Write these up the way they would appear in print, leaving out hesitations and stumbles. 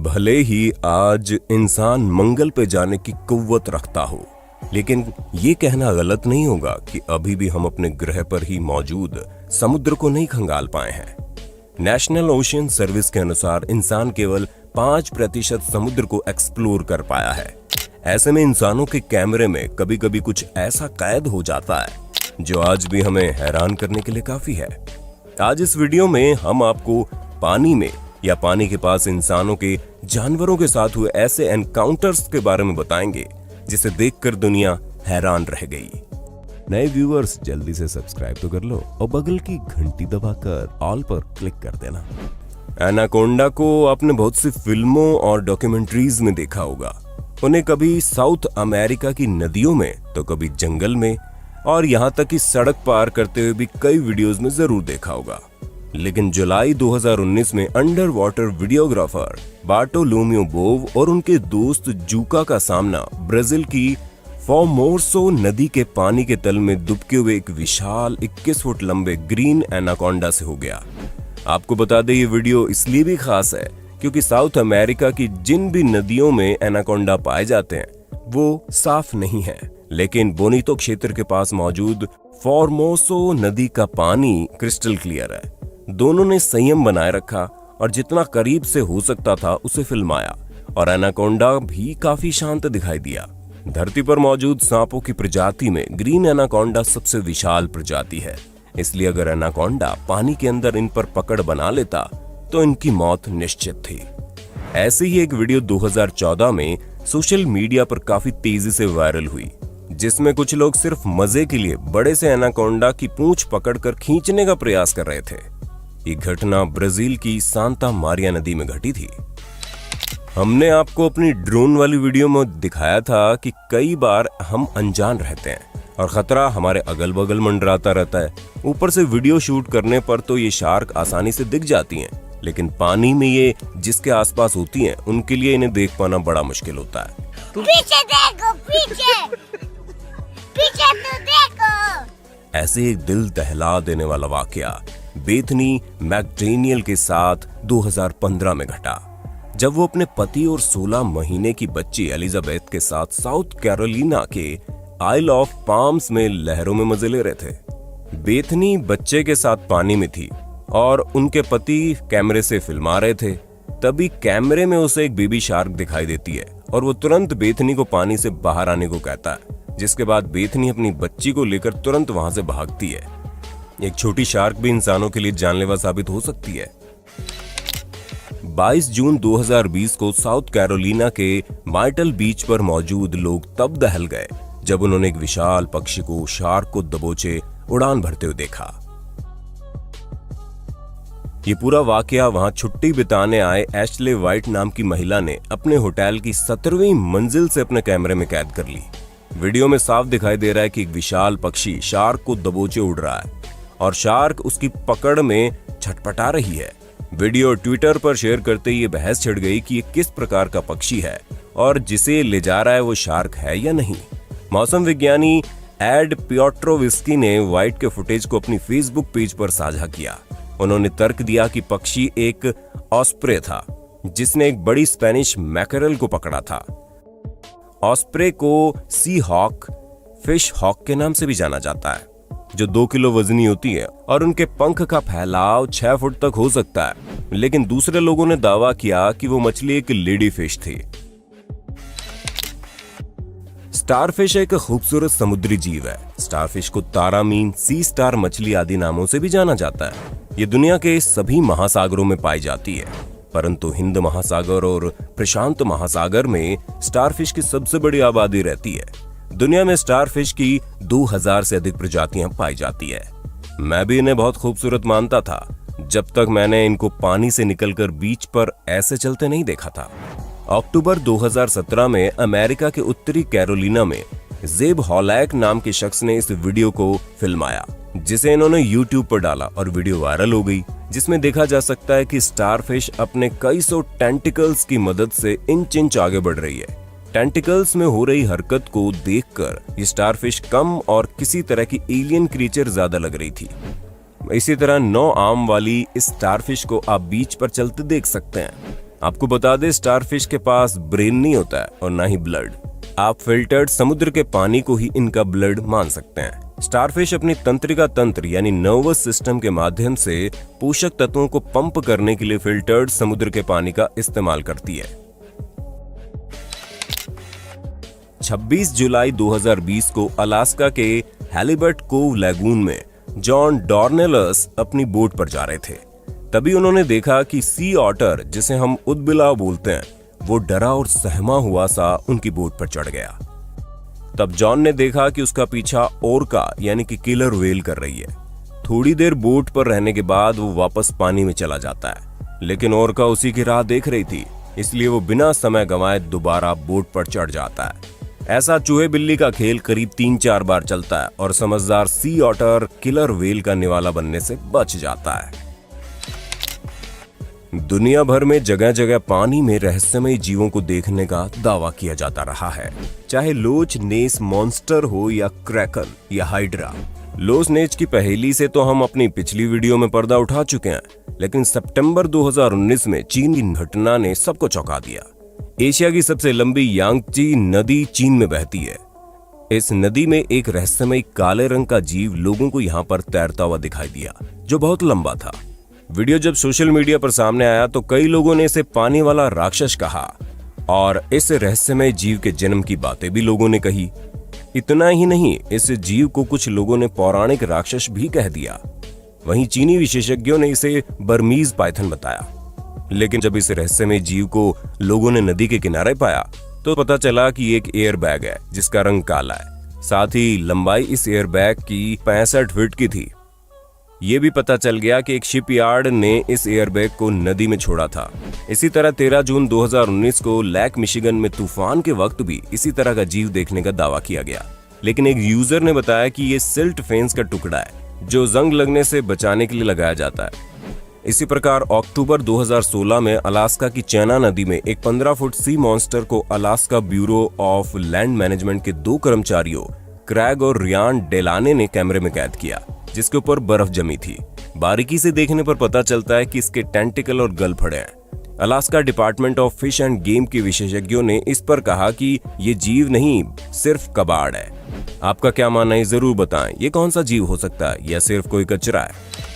भले ही आज इंसान मंगल पे जाने की कुव्वत रखता हो, लेकिन ये कहना गलत नहीं होगा कि अभी भी हम अपने ग्रह पर ही मौजूद समुद्र को नहीं खंगाल पाए हैं। नेशनल ओशियन सर्विस के अनुसार इंसान केवल 5% समुद्र को एक्सप्लोर कर पाया है। ऐसे में इंसानों के कैमरे में कभी कभी कुछ ऐसा कैद हो जाता है जो आज भी हमें हैरान करने के लिए काफी है। आज इस वीडियो में हम आपको पानी में या पानी के पास इंसानों के जानवरों के साथ हुए ऐसे एनकाउंटर्स के बारे में बताएंगे जिसे देखकर दुनिया हैरान रह गई। नए व्यूअर्स जल्दी से सब्सक्राइब तो कर लो और बगल की घंटी दबाकर ऑल पर क्लिक कर देना। एनाकोंडा को आपने बहुत सी फिल्मों और डॉक्यूमेंट्रीज में देखा होगा। उन्हें कभी साउथ अमेरिका की नदियों में तो कभी जंगल में और यहाँ तक कि सड़क पार करते हुए भी कई वीडियोस में जरूर देखा होगा। लेकिन जुलाई 2019 में अंडर वाटर वीडियोग्राफर बार्टोलोम्यू बोव और उनके दोस्त जूका का सामना ब्राजील की फॉर्मोसो नदी के पानी के तल में दुबके हुए एक विशाल 21 फुट लंबे ग्रीन एनाकोंडा से हो गया। आपको बता दें, ये वीडियो इसलिए भी खास है क्योंकि साउथ अमेरिका की जिन भी नदियों में एनाकोंडा पाए जाते हैं वो साफ नहीं है, लेकिन बोनीतो क्षेत्र के पास मौजूद फॉर्मोसो नदी का पानी क्रिस्टल क्लियर है। दोनों ने संयम बनाए रखा और जितना करीब से हो सकता था उसे फिल्माया और एनाकोंडा भी काफी शांत दिखाई दिया। धरती पर मौजूद सांपों की प्रजाति में ग्रीन एनाकोंडा सबसे विशाल प्रजाति है, इसलिए अगर एनाकोंडा पानी के अंदर इन पर पकड़ बना लेता तो इनकी मौत निश्चित थी। ऐसे ही एक वीडियो 2014 में सोशल मीडिया पर काफी तेजी से वायरल हुई, जिसमें कुछ लोग सिर्फ मजे के लिए बड़े से एनाकोंडा की पूंछ पकड़कर खींचने का प्रयास कर रहे थे। ये घटना ब्राजील की सांता मारिया नदी में घटी थी। हमने आपको अपनी ड्रोन वाली वीडियो में दिखाया था कि कई बार हम अनजान रहते हैं और खतरा हमारे अगल बगल मंडराता रहता है। ऊपर से वीडियो शूट करने पर तो ये शार्क आसानी से दिख जाती हैं, लेकिन पानी में ये जिसके आसपास होती हैं उनके लिए इन्हें देख पाना बड़ा मुश्किल होता है। पीछे देखो, पीछे तो देखो। ऐसे एक दिल दहला देने वाला वाकया बेथनी मैकडेनियल के साथ 2015 में घटा, जब वो अपने पति और 16 महीने की बच्ची एलिजाबेथ के साथ साउथ कैरोलिना के आइल ऑफ पाम्स में लहरों में मजे ले रहे थे। बेथनी बच्चे के साथ पानी में थी और उनके पति कैमरे से फिल्मा रहे थे। तभी कैमरे में उसे एक बेबी शार्क दिखाई देती है और वो तुरंत बेथनी को पानी से बाहर आने को कहता है, जिसके बाद बेथनी अपनी बच्ची को लेकर तुरंत वहां से भागती है। एक छोटी शार्क भी इंसानों के लिए जानलेवा साबित हो सकती है। 22 जून 2020 को साउथ कैरोलिना के मार्टल बीच पर मौजूद लोग तब दहल गए जब उन्होंने एक विशाल पक्षी को शार्क को दबोचे उड़ान भरते हुए देखा। ये पूरा वाकया वहां छुट्टी बिताने आए एशले व्हाइट नाम की महिला ने अपने होटल की 17वीं मंजिल से अपने कैमरे में कैद कर ली। वीडियो में साफ दिखाई दे रहा है कि एक विशाल पक्षी शार्क को दबोचे उड़ रहा है और शार्क उसकी पकड़ में छटपटा रही है। वीडियो ट्विटर पर शेयर करते ही ये बहस छिड़ गई कि ये किस प्रकार का पक्षी है और जिसे ले जा रहा है वो शार्क है या नहीं। मौसम विज्ञानी एड पियोट्रोविस्की ने व्हाइट के फुटेज को अपनी फेसबुक पेज पर साझा किया। उन्होंने तर्क दिया कि पक्षी एक ऑस्प्रे था जिसने एक बड़ी स्पेनिश मैकरल को पकड़ा था। ऑस्प्रे को सी हॉक, फिश हॉक के नाम से भी जाना जाता है, जो 2 किलो वजनी होती है और उनके पंख का फैलाव 6 फुट तक हो सकता है। लेकिन दूसरे लोगों ने दावा किया कि वो मछली एक लेडी फिश थी। स्टारफिश एक खूबसूरत समुद्री जीव है। स्टारफिश को तारामीन, सी स्टार मछली आदि नामों से भी जाना जाता है। ये दुनिया के सभी महासागरों में पाई जाती है, परंतु हिंद महासागर और प्रशांत महासागर में स्टारफिश की सबसे बड़ी आबादी रहती है। दुनिया में स्टारफिश की 2000 से अधिक प्रजातियां पाई जाती है। मैं भी इन्हें बहुत खूबसूरत मानता था जब तक मैंने इनको पानी से निकलकर बीच पर ऐसे चलते नहीं देखा था। अक्टूबर 2017 में अमेरिका के उत्तरी कैरोलिना में जेब हॉलैक नाम के शख्स ने इस वीडियो को फिल्माया, जिसे इन्होंने YouTube पर डाला और वीडियो वायरल हो गई, जिसमें देखा जा सकता है कि स्टारफिश अपने कई सौ टेंटिकल्स की मदद से इंच आगे बढ़ रही है। टेंटिकल्स में हो रही हरकत को देखकर ये स्टारफिश कम और किसी तरह की एलियन क्रीचर ज्यादा लग रही थी। इसी तरह 9 आर्म वाली इस स्टारफिश को आप बीच पर चलते देख सकते हैं। आपको बता दें, स्टारफिश के पास ब्रेन नहीं होता है और ना ही ब्लड। आप फिल्टर्ड समुद्र के पानी को ही इनका ब्लड मान सकते हैं। स्टारफिश अपनी तंत्रिका तंत्र यानी नर्वस सिस्टम के माध्यम से पोषक तत्वों को पंप करने के लिए फिल्टर्ड समुद्र के पानी का इस्तेमाल करती है। 26 जुलाई 2020 को अलास्का के हैलिबर्ट कोव लैगून में जॉन डॉर्नेलस अपनी बोट पर जा रहे थे। तभी उन्होंने देखा कि सी ऑटर, जिसे हम ऊदबिलाव बोलते हैं, वो डरा और सहमा हुआ सा उनकी बोट पर चढ़ गया। तब जॉन ने देखा कि उसका पीछा ओरका यानी कि किलर व्हेल कर रही है। थोड़ी देर बोट पर रहने के बाद वो वापस पानी में चला जाता है, लेकिन ओरका उसी की राह देख रही थी, इसलिए वो बिना समय गंवाए दोबारा बोट पर चढ़ जाता है। ऐसा चूहे बिल्ली का खेल करीब 3-4 बार चलता है और समझदार सी ऑटर किलर व्हेल का निवाला बनने से बच जाता है। दुनिया भर में जगह जगह पानी में रहस्यमय जीवों को देखने का दावा किया जाता रहा है, चाहे लोच नेस मॉन्स्टर हो या क्रैकन या हाइड्रा। लोच नेच की पहेली से तो हम अपनी पिछली वीडियो में पर्दा उठा चुके हैं, लेकिन सितंबर 2019 में चीन की घटना ने सबको चौंका दिया। एशिया की सबसे लंबी यांगची नदी चीन में बहती है। इस नदी में एक रहस्यमय काले रंग का जीव लोगों को यहाँ पर तैरता हुआ दिखाई दिया, जो बहुत लंबा था। वीडियो जब सोशल मीडिया पर सामने आया तो कई लोगों ने इसे पानी वाला राक्षस कहा और इस रहस्यमय जीव के जन्म की बातें भी लोगों ने कही। इतना ही नहीं, इस जीव को कुछ लोगों ने पौराणिक राक्षस भी कह दिया। वहीं चीनी विशेषज्ञों ने इसे बर्मीज पाइथन बताया। लेकिन जब इस रहस्यमय जीव को लोगों ने नदी के किनारे पाया तो पता चला कि एक एयर बैग है जिसका रंग काला है। साथ ही लंबाई इस एयर बैग की 65 फीट की थी। ये भी पता चल गया कि एक शिपयार्ड ने इस एयरबैग को नदी में छोड़ा था। इसी तरह 13 जून 2019 को लेक मिशिगन में तूफान के वक्त भी इसी तरह का जीव देखने का दावा किया गया, लेकिन एक यूजर ने बताया कि ये सिल्ट फेंस का टुकड़ा है जो जंग लगने से बचाने के लिए लगाया जाता है। इसी प्रकार अक्टूबर 2016 में अलास्का की चैना नदी में एक 15 फुट सी मॉन्स्टर को Alaska bureau of land management के 2 कर्मचारियों क्रैग और रियान डेलाने ने कैमरे में कैद किया, जिसके ऊपर बर्फ जमी थी। बारीकी से देखने पर पता चलता है कि इसके टेंटिकल और गल फड़े हैं। Alaska department of fish end game के विशेषज्ञों ने इस पर कहा कि ये जीव नहीं, सिर्फ कबाड़ है। आपका क्या मानना है जरूर बताएं। ये कौन सा जीव हो सकता है या सिर्फ कोई कचरा है?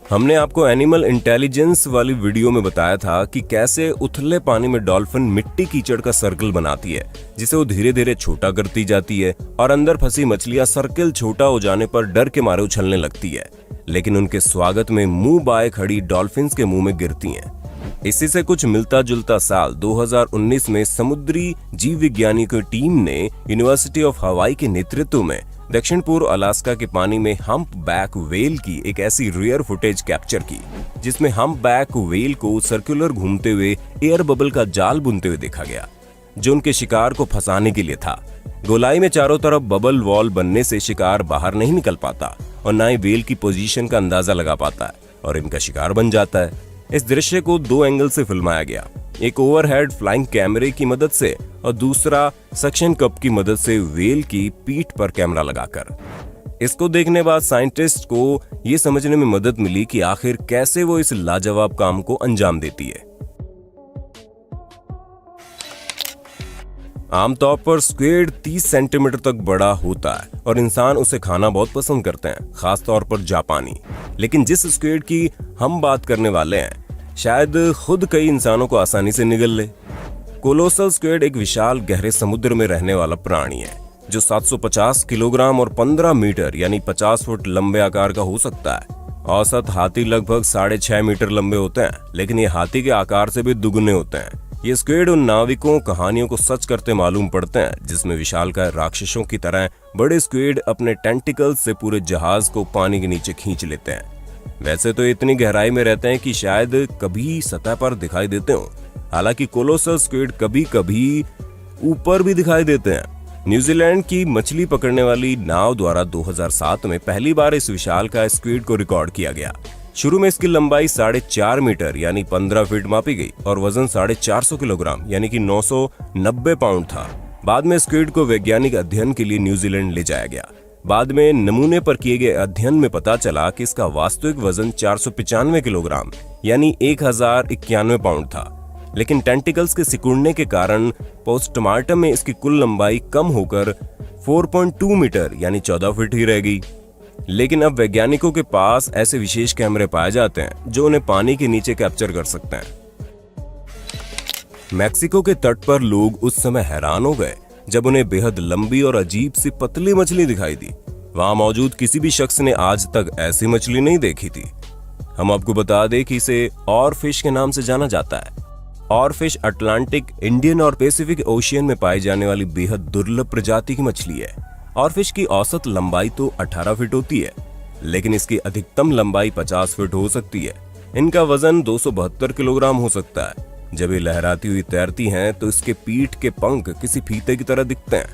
हमने आपको एनिमल इंटेलिजेंस वाली वीडियो में बताया था कि कैसे उथले पानी में डॉल्फिन मिट्टी कीचड़ का सर्कल बनाती है, जिसे वो धीरे धीरे छोटा करती जाती है और अंदर फंसी मछलियां सर्कल छोटा हो जाने पर डर के मारे उछलने लगती है, लेकिन उनके स्वागत में मुंह बाए खड़ी डॉल्फिन्स के मुंह में गिरती हैं। इसी से कुछ मिलता जुलता साल 2019 में समुद्री जीव विज्ञानी की टीम ने यूनिवर्सिटी ऑफ हवाई के नेतृत्व में दक्षिण पूर्व अलास्का के पानी में हम्प बैक व्हेल की एक ऐसी रेयर फुटेज कैप्चर की, जिसमें हम्प बैक व्हेल को सर्कुलर घूमते हुए एयर बबल का जाल बुनते हुए देखा गया, जो उनके शिकार को फंसाने के लिए था। गोलाई में चारों तरफ बबल वॉल बनने से शिकार बाहर नहीं निकल पाता और ना ही व्हेल की पोजीशन का अंदाजा लगा पाता है और इनका शिकार बन जाता है। इस दृश्य को 2 एंगल से फिल्माया गया, एक ओवरहेड फ्लाइंग कैमरे की मदद से और दूसरा सक्शन कप की मदद से व्हेल की पीठ पर कैमरा लगाकर। इसको देखने बाद साइंटिस्ट को ये समझने में मदद मिली कि आखिर कैसे वो इस लाजवाब काम को अंजाम देती है। आमतौर पर स्क्विड 30 सेंटीमीटर तक बड़ा होता है और इंसान उसे खाना बहुत पसंद करते हैं, खासतौर पर जापानी। लेकिन जिस स्क्विड की हम बात करने वाले हैं, शायद खुद कई इंसानों को आसानी से निगल ले। कोलोसल स्क्विड एक विशाल गहरे समुद्र में रहने वाला प्राणी है, जो 750 किलोग्राम और 15 मीटर यानी 50 फुट लंबे आकार का हो सकता है। औसत हाथी लगभग 6.5 मीटर लंबे होते हैं, लेकिन ये हाथी के आकार से भी दुगने होते हैं। ये स्क्विड उन नाविकों कहानियों को सच करते मालूम पड़ते हैं, जिसमें विशालकाय राक्षसों की तरह बड़े स्क्विड अपने टेंटिकल्स से पूरे जहाज को पानी के नीचे खींच लेते हैं। वैसे तो इतनी गहराई में रहते हैं कि शायद कभी सतह पर दिखाई देते हो। हालांकि कोलोसल स्क्विड कभी कभी ऊपर भी दिखाई देते हैं। न्यूजीलैंड की मछली पकड़ने वाली नाव द्वारा 2007 में पहली बार इस विशालकाय स्क्विड को रिकॉर्ड किया गया। शुरू में इसकी लंबाई 4.5 मीटर यानी 15 फीट मापी गई और वजन 450 किलोग्राम यानी कि 990 पाउंड था। बाद में स्क्विड को वैज्ञानिक अध्ययन के लिए न्यूजीलैंड ले जाया गया। बाद में नमूने पर किए गए अध्ययन में पता चला कि इसका वास्तविक वजन 495 किलोग्राम यानी 1091 पाउंड था। लेकिन टेंटिकल्स के सिकुड़ने के कारण पोस्टमार्टम में इसकी कुल लंबाई कम होकर 4.2 मीटर यानी 14 फीट ही रह गई। लेकिन अब वैज्ञानिकों के पास ऐसे विशेष कैमरे पाए जाते हैं जो उन्हें पानी के नीचे कैप्चर कर सकते हैं। मैक्सिको के तट पर लोग उस समय हैरान हो गए जब उन्हें बेहद लंबी और अजीब सी पतली मछली दिखाई दी। वहां मौजूद किसी भी शख्स ने आज तक ऐसी मछली नहीं देखी थी। हम आपको बता दें कि इसे और फिश के नाम से जाना जाता है। और फिश अटलांटिक, इंडियन और पैसिफिक ओशियन में पाई जाने वाली बेहद दुर्लभ प्रजाति की मछली है। और फिश की औसत लंबाई तो 18 फीट होती है, लेकिन इसकी अधिकतम लंबाई 50 फीट हो सकती है। इनका वजन 272 किलोग्राम हो सकता है। जब ये लहराती हुई तैरती हैं तो इसके पीठ के पंख किसी फीते की तरह दिखते हैं।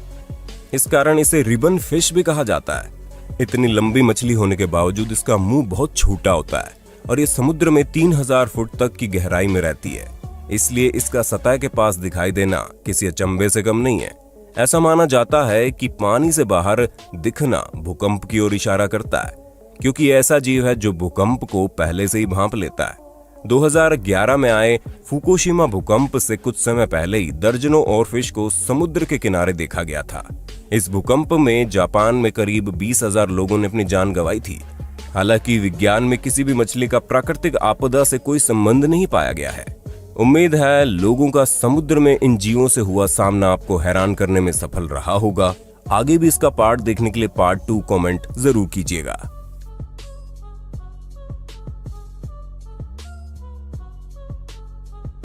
इस कारण इसे रिबन फिश भी कहा जाता है। इतनी लंबी मछली होने के बावजूद इसका मुंह बहुत छोटा होता है और ये समुद्र में 3000 फुट तक की गहराई में रहती है। इसलिए इसका सतह के पास दिखाई देना किसी अचंभे से कम नहीं है। ऐसा माना जाता है कि पानी से बाहर दिखना भूकंप की ओर इशारा करता है, क्योंकि ऐसा जीव है जो भूकंप को पहले से ही भांप लेता है। 2011 में आए फुकुशिमा भूकंप से कुछ समय पहले ही दर्जनों और फिश को समुद्र के किनारे देखा गया था। इस भूकंप में जापान में करीब 20,000 लोगों ने अपनी जान गंवाई थी। हालांकि विज्ञान में किसी भी मछली का प्राकृतिक आपदा से कोई संबंध नहीं पाया गया है। उम्मीद है लोगों का समुद्र में इन जीवों से हुआ सामना आपको हैरान करने में सफल रहा होगा। आगे भी इसका पार्ट देखने के लिए पार्ट 2 कमेंट जरूर कीजिएगा।